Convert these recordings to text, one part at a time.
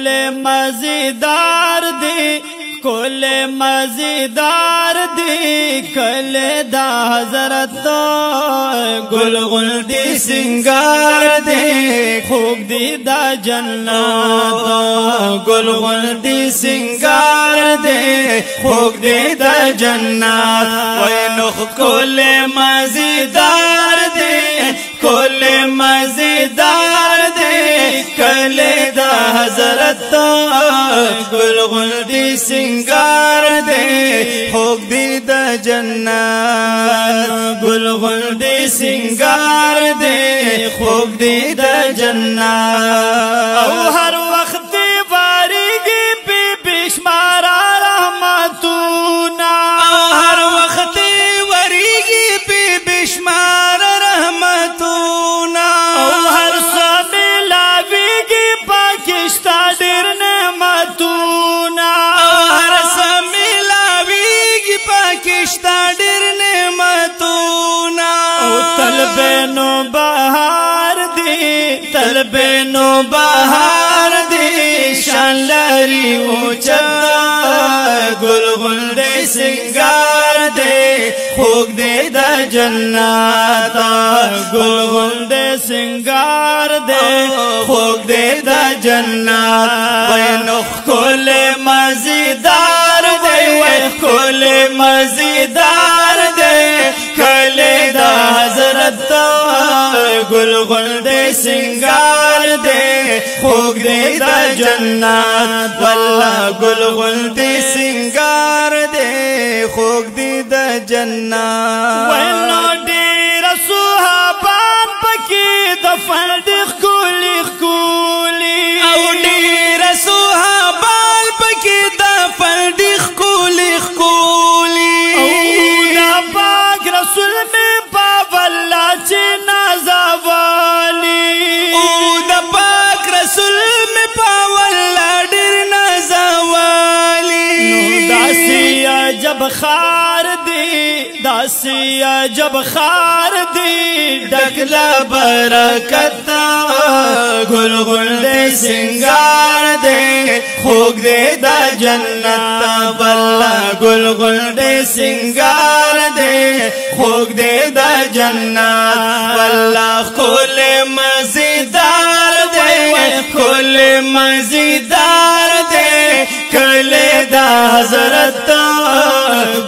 کول مزیدار دی کول مزیدار دی کل دا حضرت گل گل دی سنگار دی خوب دی دا جنت گل گل دی سنگار دی خوب دی دا جنت وینخ کول مزیدار دی کول مزیدار دی کل دا حضرت گل گل دی سنگار دی خوب دی دا جنت گل گل دی سنگار دی خوب دی دا جنت او ہر وقت واریگی بی بشمارا رحمتونا او ہر وقت واریگی بی بشمارا رحمتونا او ہر سمیلاویگی پاکشتا ڈر نعمتونا او ہر سمیلاویگی پاکشتا ڈر نعمتونا او طلبینو بہار دی طلبینو بہار دی شان لاری اوچا گل گل دے سنگار دے خوک دے دا جنت گل گل دے سنگار دے خوک دے دا جنت وینخ کول مزیدار دے کول مزیدار دے کل دا حضرت گل گل دے سنگار دے خوک دے دا جنت واللہ گل گل دے سنگار دے خوک دے دا جنت وینو دیر صحابان پکی دفن دی خکولی خکولی او دیر صحابان پکی دفن دی خکولی خکولی او دا پاک رسول میں پاولا چی نازوالی او دا پاک رسول میں پاولا ڈر نازوالی نو داسی جب خار دی داسی جب خار دی ڈکلا برکت گل گل دے سنگار دے خوک دے دا جنت واللہ گل گل دے سنگار دے خوک دے دا جنت واللہ کول مزیدار دے کول مزیدار دے کل دا حضرت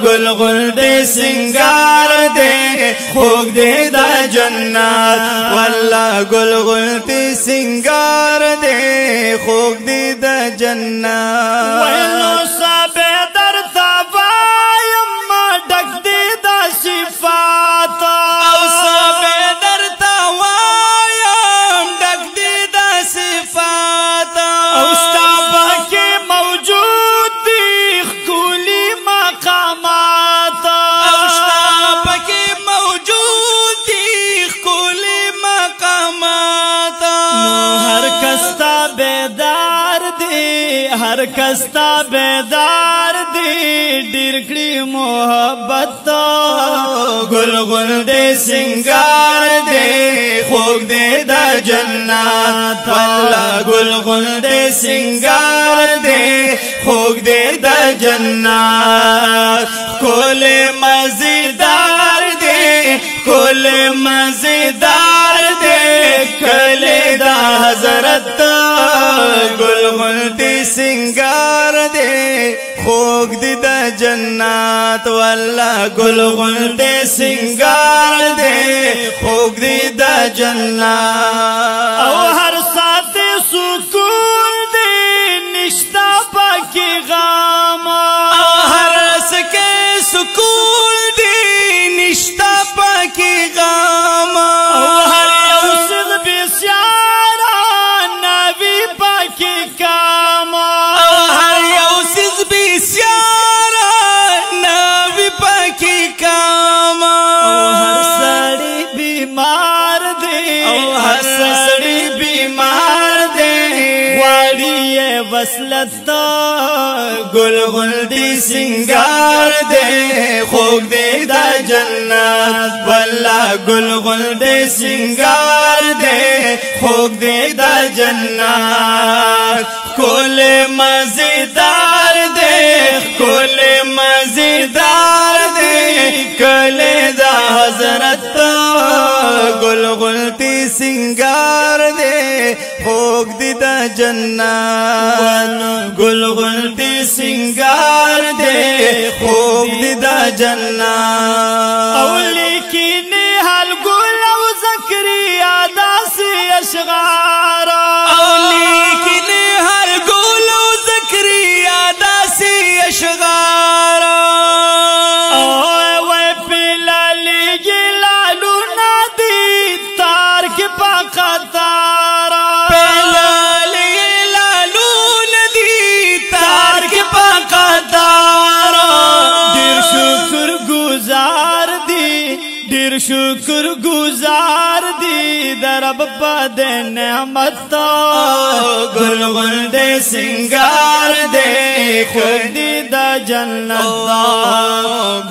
گل گل دے سنگار دے خوک دے دا جنت واللہ گل گل دے سنگار دے خوک دے دا جنت وینو سابے در تاوایم ڈک دے دا صفات او سابے در تاوایم ڈک دے دا صفات او ستابا کے موجود دی خکولی مقامات او ستابا کے موجود دی خکولی مقامات ہر کستا بیدار دی ہر کستا بیدار دی ڈرکڑی محبت گل گل دے سنگار دے خوک دے دا جنت واللہ گل گل دے سنگار دے خوک دے دا جنت کول مزیدار دے کول مزیدار دے کل دا حضرت گل گل دے سنگار دے خوک دے دا جنت واللہ گل گل دے سنگار دے خوک دے دا جنت او ہر ساتھ سکون دے نشتا پاکی غام او ہر سکے سکون دے نشتا پاکی غام او ہر یوسف بسیارا نبی پاکی کام او ہر یوسف بسیارا نبی پاکی کام او ہر سڑی بیمار دے او ہر سڑی بیمار وصلت گل گل دی سنگار دے خوب دے دا جنت واللہ گل گل دے سنگار دے خوب دے دا جنت کول مزیدار دے کول مزیدار دے کلے دا حضرت گل گل تی سنگار دے خوب دی دا جنت گل گل تی سنگار دے خوب دی دا جنت اولی کی نحل گل و زکریا داسی اشغار اولی کی نحل گل و زکریا داسی اشغار اوے پلالی جلالو نادی تار کے پاکتار پلالی جلالو ندی تار کے پاکتار دیر شکر گزار دی دیر شکر گزار دی درب پد نعمت گل گل دے سنگار دے خود دا جنت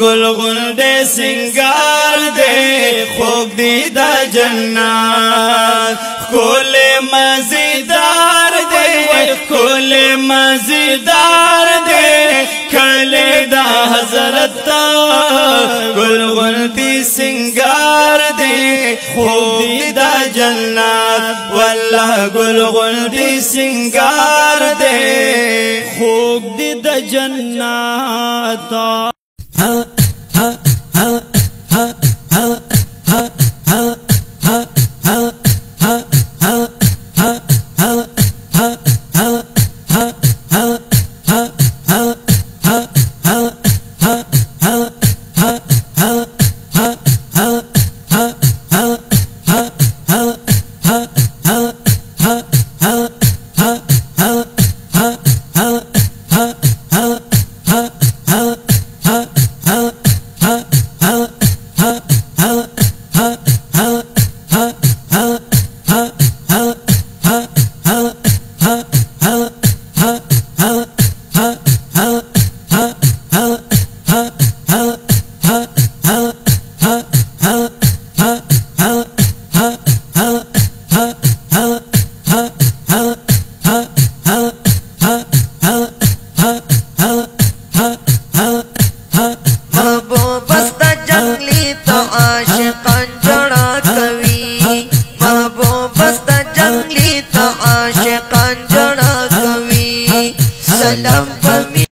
گل گل دے سنگار دے خوب دی دا جنت کول مزیدار دے کول مزیدار دے کھلے دا حضرت گل گل تی سنگار دے خوب دی دا جنت واللہ گل گل تی سنگار دے خوب دی دا جنت